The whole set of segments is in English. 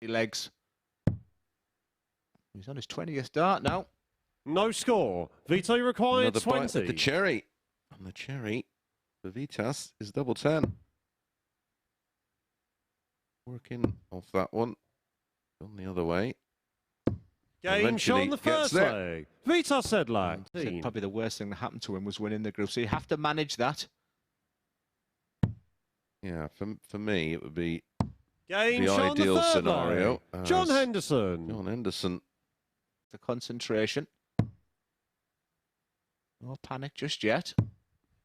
legs. He's on his 20th dart now. No score. Vito required Another 20. bite with the cherry. And the cherry for Vitas is double 10. Working off that one. Gone the other way. Game shot on the first leg. Vitas Sedlak. Probably the worst thing that happened to him was winning the group. So you have to manage that. Yeah, for me, it would be Game the shot ideal on the third scenario. leg. John Henderson. John Henderson. The concentration. No panic just yet.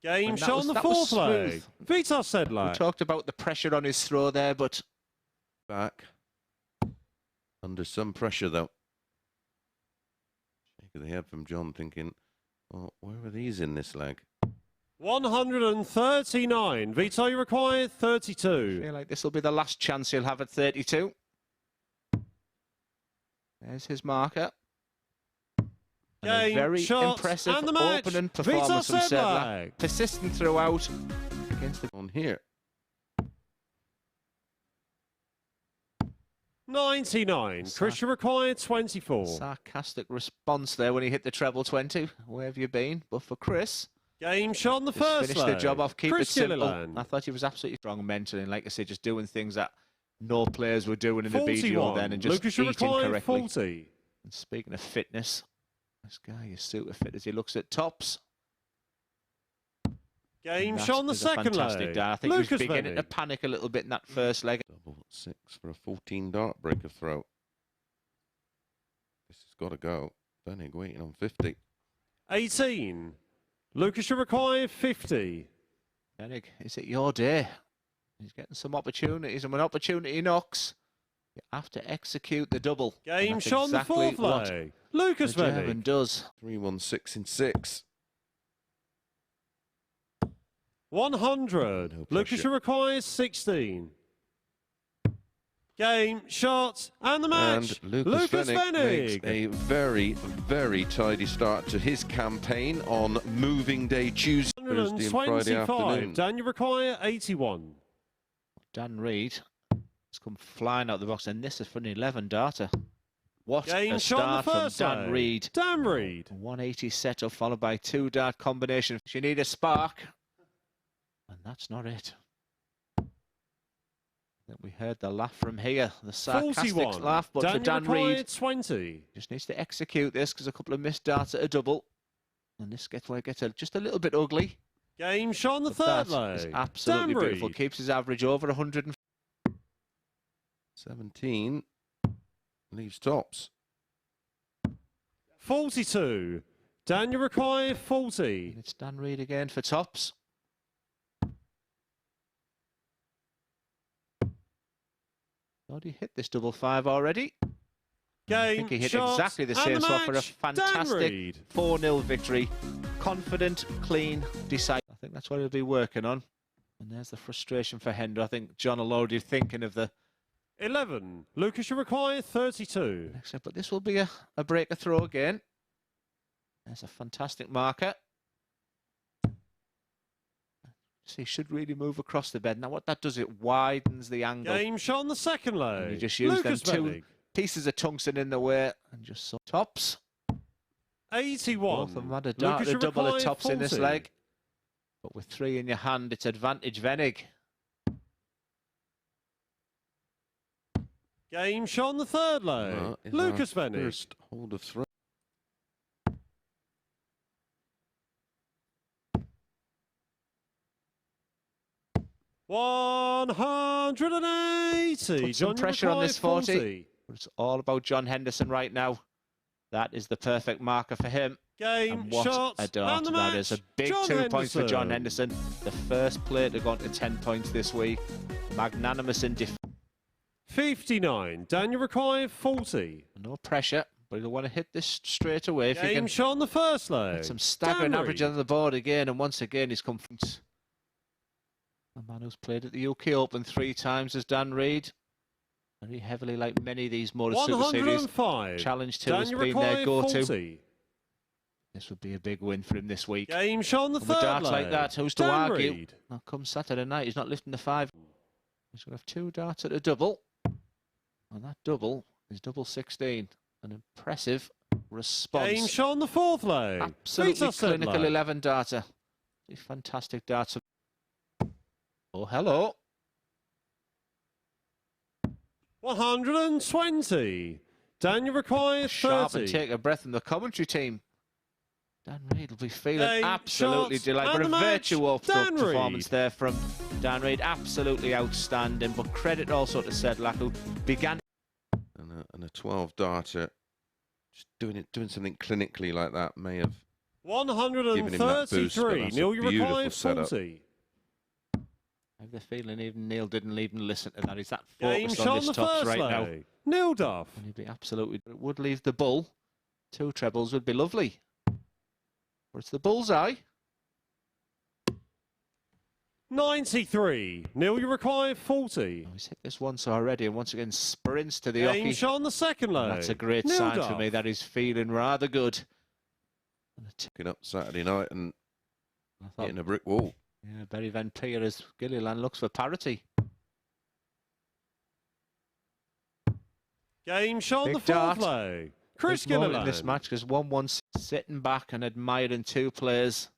Game shot on the fourth leg. Vitas Sedlak. We talked about the pressure on his throw there, but Back. Under some pressure, though. Shake of the head from John, thinking, well, where were these in this leg? 139. Vito required 32. I feel like this will be the last chance he'll have at 32. There's his marker. And a very impressive opening performance from Sedlak. Persistent throughout against the on here. 99. Christian required 24. Sarcastic response there when he hit the treble 20. Where have you been? But for Chris, game shot on the first finish leg. the job off, keep Chris it simple. Gilliland. I thought he was absolutely strong mentally, and like I said, just doing things that no players were doing in the BDO then, and just Lukas eating correctly. 40. And speaking of fitness, this guy is super fit as he looks at tops. Game shot on the second leg. I think Lukas he was beginning Wenig. to panic a little bit in that first leg. Double 6 for a 14 dart breaker throw. This has got to go. Wenig waiting on 50. 18. Lukas required 50. Wenig, is it your day? He's getting some opportunities, and when opportunity knocks, you have to execute the double. Game shot on the fourth leg. Lukas Wenig does. 3-1-6 in 6. 100. No Lukas requires 16. Game, shot, and the match. And Lukas Wenig makes Wenig. a very, very tidy start to his campaign on moving day Tuesday, Thursday and Friday afternoon. Daniel require 81. Dan Reid has come flying out the box, and this is for an 11 darter. What Game a shot start on the from Dan Reid. Dan Reid. 180 setup followed by 2 dart combination. You need a spark, and that's not it. I think we heard the laugh from here, the sarcastic 41. laugh, but for Dan Reid, 20. just needs to execute this because a couple of missed darts at a double, and this gets where it gets just a little bit ugly. Game shot on the But third that leg. is absolutely Dan beautiful. Reid. Keeps his average over 100. 17 leaves tops. 42. Daniel require 40. And it's Dan Reid again for tops. Thought he hit this double 5 already. Game, I think he hit shot, exactly the and same the spot for a match. fantastic 4-0 victory. Confident, clean, decisive. I think that's what he'll be working on. And there's the frustration for Hendo. I think John will already thinking of the 11. Lukas require 32. but this will be a breaker throw again. There's a fantastic marker. So he should really move across the bed. Now what that does, it widens the angle. Game shot on the second leg. And you just use Lukas them 2 Wenig. pieces of tungsten in the way and just so tops. 81. Both of them had a dart, Lukas a double of required tops in this 40. leg. But with 3 in your hand, it's advantage Wenig. Game shot on the third leg. Lukas Wenig. First hold of throw. 180. Put some John pressure on this 40. 40. But it's all about John Henderson right now. That is the perfect marker for him. Game, And what shot, a dart and the that match. is. A big John 2 points for John Henderson. Henderson. The first player to go on to 10 points this week. Magnanimous in defence. 59. Daniel required 40. No pressure, but he'll want to hit this straight away. If he Game can shot on the first leg. get some staggering Dan average Reid. on the board again, and once again he's come from a man who's played at the UK Open 3 times as Dan Reid. Very heavily, like many of these Motor Super Series. 105. Challenge 2 has Daniel been their required go-to. 40. This would be a big win for him this week. Game shot on the And with third darts leg. like that, who's to Dan argue? Reid. Well, come Saturday night, he's not lifting the 5. He's going to have 2 darts at a double. And that double is double 16. An impressive response. Game shot on the fourth leg. Absolutely clinical 11 data. Fantastic data. Oh, hello. 120. Daniel requires 30. Sharp and take a breath from the commentary team. Dan Reid will be feeling absolutely delighted. But a virtual performance there from Dan Reid. Absolutely outstanding. But credit also to Sedlak, who began. And a 12 darter, just doing something clinically like that may have 133. Neil, you require 40. I have the feeling even Neil didn't even listen to that. He's that focused on this tops right now. Neil Duff. And he'd be absolutely. It would leave the bull. 2 trebles would be lovely. But it's the bullseye. 93. Neil, you require 40. Oh, he's hit this once already, and once again sprints to the Game shot on the second leg. That's a great sign for me. That he's feeling rather good. Picking up Saturday night and hitting a brick wall. Yeah, Barry Van Peer as Gilliland looks for parity. Game shot on the fourth leg. Chris Gilliland. In this match because 1-1 sitting back and admiring 2 players.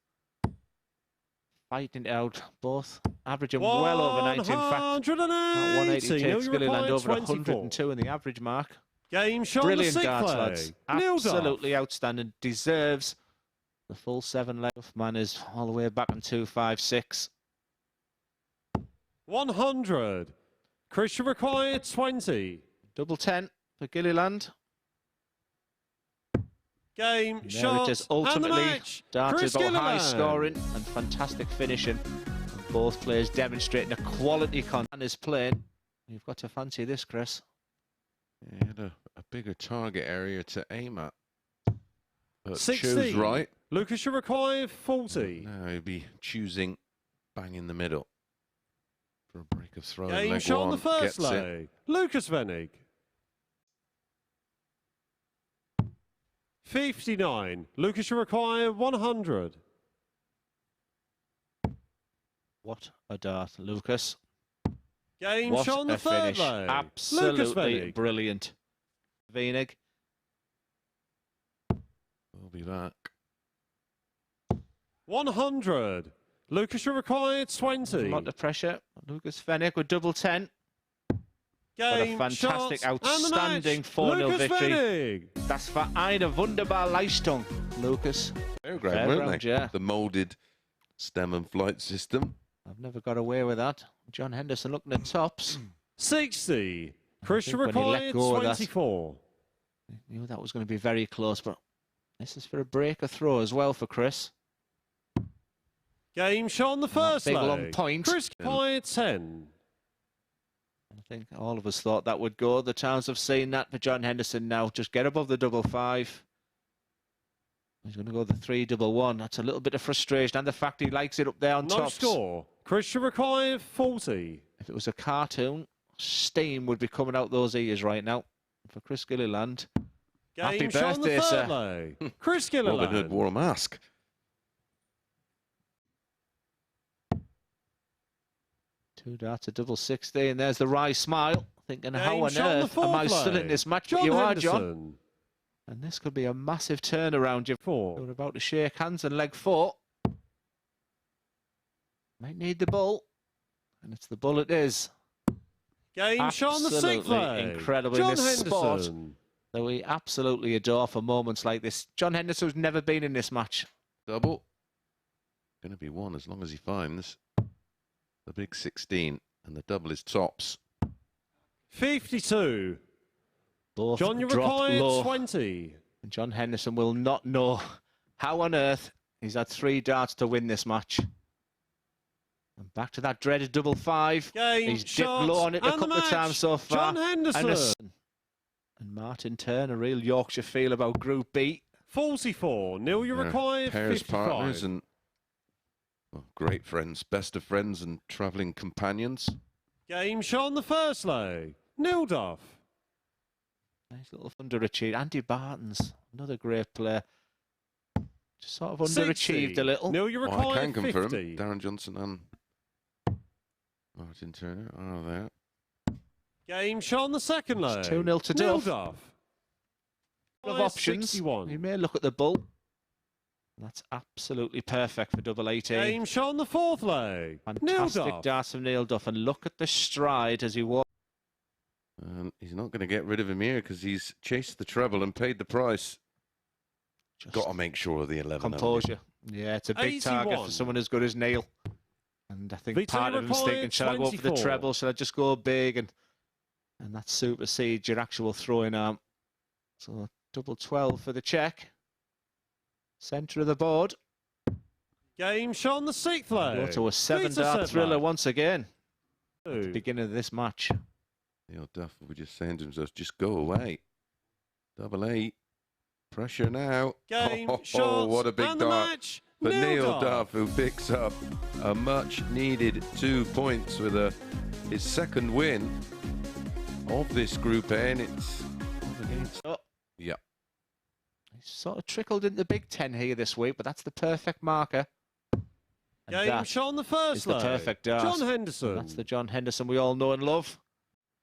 Fighting it out, both averaging well over 90. In fact, 180 takes Gilliland over 102 in the average mark. Game shot. Brilliant darts, lads. Absolutely outstanding. Deserves the full 7 leg. Man is all the way back on 256. 100. Christian required 20. Double 10 for Gilliland. Game shot. It is ultimately darted about high scoring and fantastic finishing. And both players demonstrating a quality on his playing. You've got to fancy this, Chris. Yeah, he had a bigger target area to aim at. But 60. chose right. Lukas, you require 40. Now he'll be choosing bang in the middle for a break of throw. Game shot on the first leg. Lukas Wenig. 59. Lukas, you require 100. What a dart, Lukas. Game shot on the third leg. Absolutely brilliant. Wenig. We'll be back. 100. Lukas, you required 20. A lot of pressure. Lukas Wenig with double 10. Game, what a fantastic, shot, outstanding 4-0 victory. Wenig. Das war eine wunderbare Leistung, Lukas. Fairground, weren't they? Yeah. The moulded stem and flight system. I've never got away with that. John Henderson looking at tops. 60. Christian required 24. You knew that was going to be very close, but this is for a breaker throw as well for Chris. Game shot on the first leg. Big long point. Chris required 10. I think all of us thought that would go. The chance of seeing that for John Henderson now. Just get above the double 5. He's going to go the 3-1-1. That's a little bit of frustration. And the fact he likes it up there on top. No score. Christian required 40. If it was a cartoon, steam would be coming out those ears right now. For Chris Gilliland. Happy birthday, sir. Chris Gilliland. Robin Hood wore a mask. Two darts, a double 60, and there's the wry smile. Thinking, how on earth am I still in this match? But you are, John. And this could be a massive turnaround. You're about to shake hands and leg 4. Might need the bull. And it's the bull it is. Game shot on the 6th leg. Incredible in this sport that we absolutely adore for moments like this. John Henderson's never been in this match. Double. Going to be 1 as long as he finds the big 16, and the double is tops. 52. Both John, you required 20. And John Henderson will not know how on earth he's had 3 darts to win this match. And back to that dreaded double 5. He's dipped low on it a couple of times so far. John Henderson. And Martin Turner, a real Yorkshire feel about Group B. 44. Neil, you required pairs, 55. partners, and great friends, best of friends and travelling companions. Game shot on the first leg. Neil Duff. Nice little underachieved. Andy Barton's another great player. Just sort of underachieved 60. a little. Neil, you required I can confirm 50. Darren Johnson and Martin Turner are there. Game shot on the second leg. 2-0 to Duff. Duff. Of options. 61. You may look at the bull. That's absolutely perfect for double 18. Game shot on the fourth leg. Fantastic darts from Neil Duff, and look at the stride as he walks. He's not going to get rid of him here because he's chased the treble and paid the price. Got to make sure of the 11. Composure. Yeah, it's a big 81. target for someone as good as Neil. And I think Vito part of him's thinking, shall I go for the 24. treble? Shall I just go big? And that supersedes your actual throwing arm. So double 12 for the check. Centre of the board. Game shot on the sixth leg. Go to a 7-dart thriller once again. At the beginning of this match. Neil Duff will be just saying to himself, just go away. Double 8. Pressure now. Game what a big dart for Neil Duff, who picks up a much-needed 2 points with his second win of this Group A, and it's yeah. He's sort of trickled into the Big Ten here this week, but that's the perfect marker. And game shot on the first leg. The perfect dart. John Henderson. That's the John Henderson we all know and love.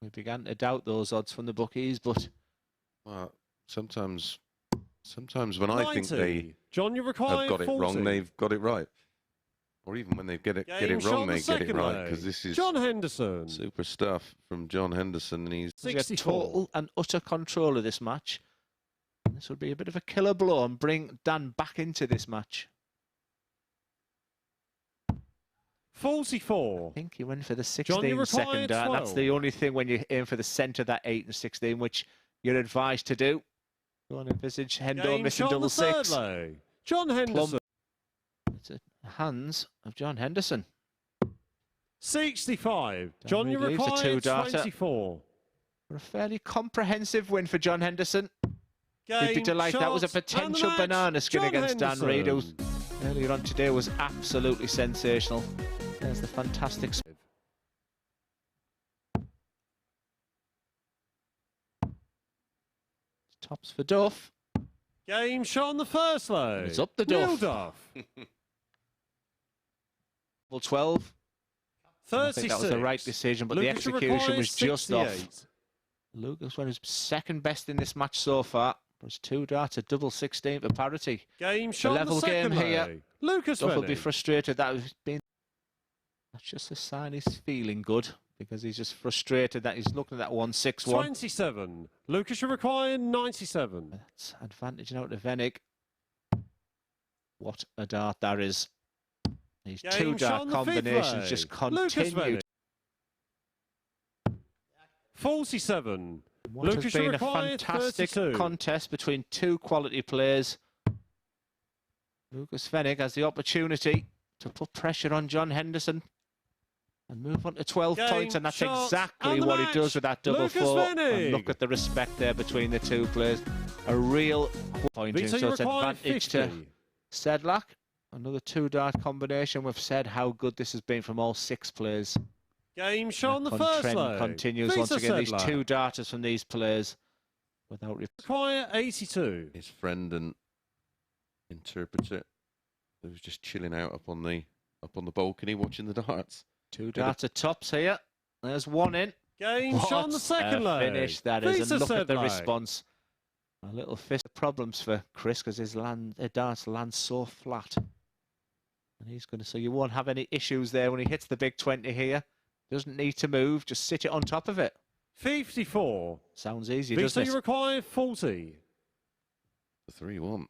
We began to doubt those odds from the bookies, but sometimes when I think they John, you have got it wrong, they've got it right. Or even when they get it wrong, they get it right. Because this is John Henderson. Super stuff from John Henderson, and he's got total and utter control of this match. And this would be a bit of a killer blow and bring Dan back into this match. 44. I think he went for the 16 second dart. And that's the only thing when you aim for the centre, that 8 and 16, which you're advised to do. Go on, envisage Hendo missing double 6. John Henderson. It's a hands of John Henderson. 65. John, you require 24. For a fairly comprehensive win for John Henderson. He'd be delighted. That was a potential banana skin against Dan Reid, who earlier on today was absolutely sensational. There's the fantastic. Tops for Duff. Game shot on the first leg. It's up the Duff. Duff. 12. 36. I think that was the right decision, but Lukas the execution was just 68. off. Lukas was second best in this match so far. It was 2 darts, a double 16 for parity. Game shot level on the game second here. leg. Lukas Duff will Wenig. be frustrated. That's just a sign he's feeling good, because he's just frustrated that he's looking at that 1-6-1. 27. Lukas, you require 97. That's advantage now to Wenig. What a dart that is. These 2 dart combinations just continue. 47. What Lukas, has been you a require fantastic 32. contest between 2 quality players. Lukas Wenig has the opportunity to put pressure on John Henderson and move on to 12 points, and that's exactly what he does with that double 4. And look at the respect there between the 2 players. A real pointing, so it's advantage 50. to Sedlak. Another 2 dart combination. We've said how good this has been from all 6 players. Game shot on the first leg. Continues once again. These 2 darters from these players without require 82. His friend and interpreter, who was just chilling out up on the balcony watching the darts. 2 darter tops here. There's 1 in. Game shot on the second leg. Finish that is, and look at the response. A little fist of problems for Chris, because his darts land so flat. And he's going to, so you won't have any issues there when he hits the big 20 here. Doesn't need to move, just sit it on top of it. 54. Sounds easy, doesn't it? You require 40. The 3-1.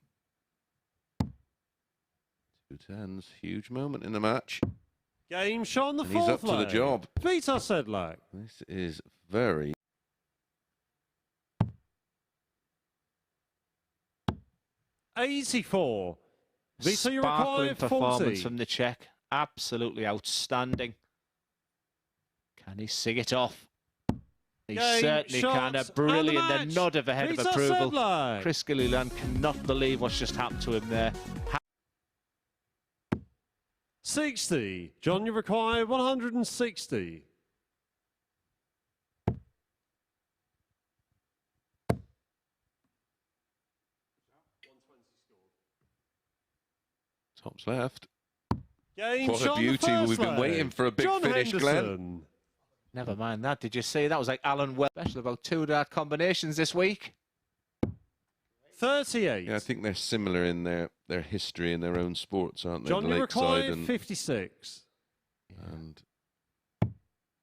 2 10s, huge moment in the match. Game shot on the fourth he's up to the job. Vito Sedlak. This is very... 84. Vito, you require 40. Performance from the Czech. Absolutely outstanding. Can he sing it off? He certainly can. A brilliant, a nod of a head of approval. Chris Gilliland cannot believe what's just happened to him there. 60. John, you require 160. Tops left. Game what a beauty. We've been waiting for a big finish, Glenn. Never mind that. Did you see that was like Alan Well? Special about 2-dart combinations this week. 38. Yeah, I think they're similar in their history in their own sports, aren't they? John, you require and 56. And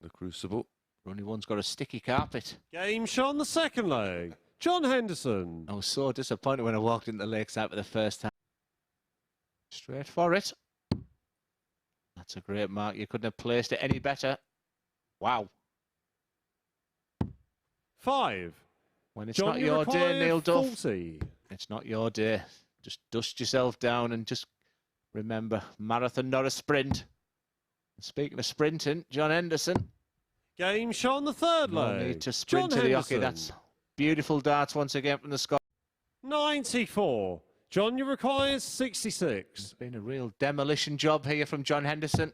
the Crucible. Only one's got a sticky carpet. Game shot on the second leg. John Henderson. I was so disappointed when I walked into the Lakeside for the first time. Straight for it. That's a great mark. You couldn't have placed it any better. Wow. 5. When it's John, not your day, Neil Duff. 40. It's not your day. Just dust yourself down and just remember, marathon, not a sprint. And speaking of sprinting, John Henderson. Game shot on the third No leg. need to sprint John to the Henderson. hockey. That's beautiful darts once again from the Scot. 94. John, you requires 66. It's been a real demolition job here from John Henderson.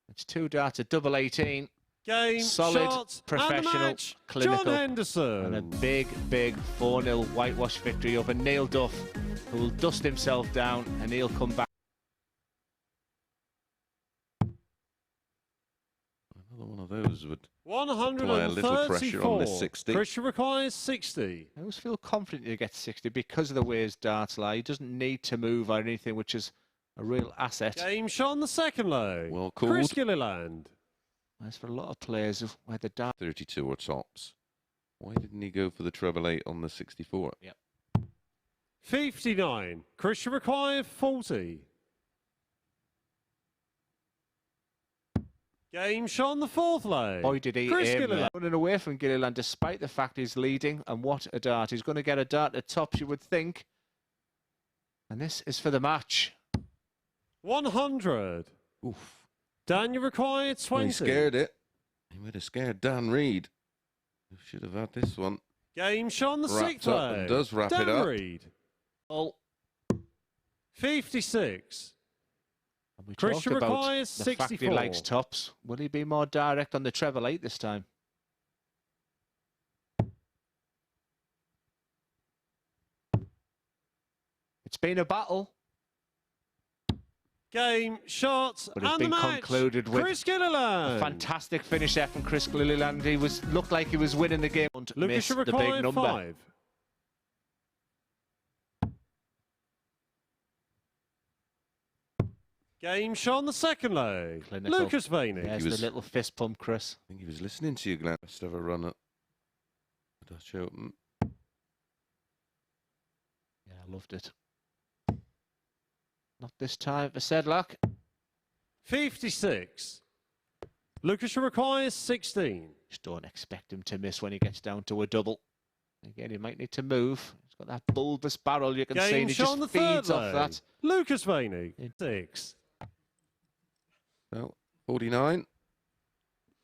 It's 2 darts, a double 18. Game, Solid, shot, professional, and the match, clinical. John Henderson. And a big, big 4-0 whitewash victory over Neil Duff, who will dust himself down and he'll come back. Another one of those would 134. apply a little pressure on this 60. Pressure requires 60. I always feel confident you get 60 because of the way his darts lie. He doesn't need to move or anything, which is a real asset. Game shot on the second leg. Well called. Chris Gilliland. As for a lot of players where the dart 32 or tops. Why didn't he go for the treble 8 on the 64? Yep. 59. Chris requires 40. Game shot on the fourth leg. boy did he Chris aim Gilliland. there. Running away from Gilliland despite the fact he's leading, and what a dart. He's going to get a dart at tops, you would think. And this is for the match. 100. Oof. Dan, you required 20. He scared it. He would have scared Dan Reed. Who should have had this one. Game shot on the Wrapped sixth up leg. and does wrap Dan it up. Reed. Oh, 56. and we Chris talked about requires the fact he 64. likes tops. Will he be more direct on the treble 8 this time? It's been a battle, Game, shots, but it's and been the match. concluded with Chris Gilliland. a fantastic finish there from Chris Gilliland. He looked like he was winning the game. Lucas Missed the big required number. 5. Game shot on the second leg. Clinical. Lukas Wenig. There's He was- the little fist pump, Chris. I think he was listening to you, Glenn. Must have a run at the Dutch Open. Yeah, I loved it. Not this time for Sedlak. 56. Lucas requires 16. Just don't expect him to miss when he gets down to a double. Again, he might need to move. He's got that bulbous barrel you can see, Game and he shot just on the feeds third off leg. that. Lucas Wenig. 6. Well, 49.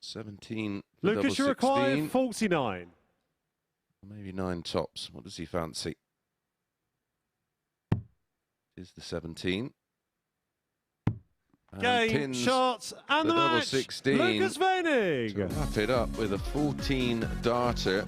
17. for Lucas double required 16. 49. Maybe 9 tops. What does he fancy? Is the 17. And Game, pins shots, and the the double match. 16. Lucas Wenig. to wrap it up with a 14 darter.